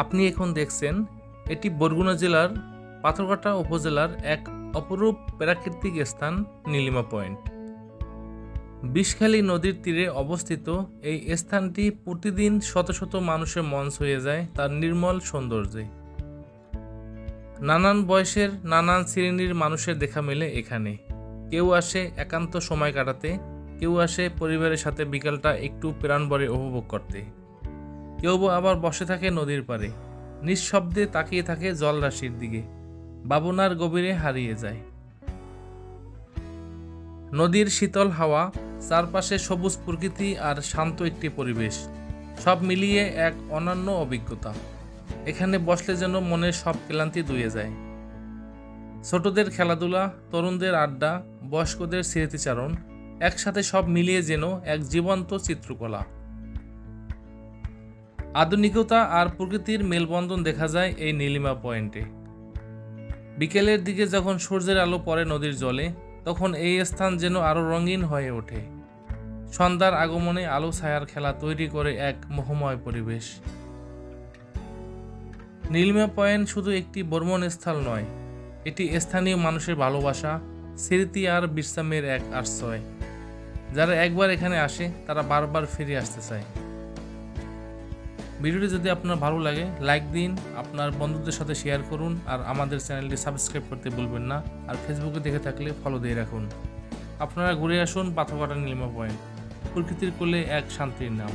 আপনি এখন দেখছেন এটি বরগুনা জেলার পাথরঘাটা উপজেলার এক অপরূপ প্রাকৃতিক স্থান নীলিমা পয়েন্ট। বিষখালী নদীর তীরে অবস্থিত এই স্থানটি প্রতিদিন শত শত মানুষের মন ছুঁয়ে যায় তার নির্মল সৌন্দর্যে। নানান বয়সের নানান শ্রেণীর মানুষের দেখা মেলে এখানে। কেউ আসে একান্ত সময় কাটাতে, কেউ আসে পরিবারের সাথে বিকালটা একটু প্রাণভরে উপভোগ করতে, কেউ আবার বসে থাকে নদীর পাড়ে, নিঃশব্দে তাকিয়ে থাকে জলরাশির দিকে, ভাবনার গভীরে হারিয়ে যায়। নদীর শীতল হাওয়া, চারপাশে সবুজ প্রকৃতি আর শান্ত একটি পরিবেশ, সব মিলিয়ে এক অনন্য অভিজ্ঞতা। এখানে বসলে যেন মনের সব ক্লান্তি ধুয়ে যায়। ছোটদের খেলাধুলা, তরুণদের আড্ডা, বয়স্কদের স্মৃতিচারণ, একসাথে সব মিলিয়ে যেন এক জীবন্ত চিত্রকলা। আধুনিকতা আর প্রকৃতির মেলবন্ধন দেখা যায় এই নীলিমা পয়েন্টে। বিকেলের দিকে যখন সূর্যের আলো পড়ে নদীর জলে, তখন এই স্থান যেন আরো রঙিন হয়ে ওঠে। সন্ধ্যার আগমনে আলো ছায়ার খেলা তৈরি করে এক মোহময় পরিবেশ। নীলিমা পয়েন্ট শুধু একটি ভ্রমণস্থল নয়, এটি স্থানীয় মানুষের ভালোবাসা, স্মৃতি আর বিশ্রামের এক আশ্রয়। যারা একবার এখানে আসে তারা বারবার ফিরে আসতে চায়। ভিডিওটি যদি আপনার ভালো লাগে লাইক দিন, আপনার বন্ধুদের সাথে শেয়ার করুন, আর আমাদের চ্যানেলটি সাবস্ক্রাইব করতে ভুলবেন না। আর ফেসবুকে দেখে থাকলে ফলো দিয়ে রাখুন। আপনারা ঘুরে আসুন পাথরঘাটা নীলিমা পয়েন্ট, প্রকৃতির কোলে এক শান্তির নাম।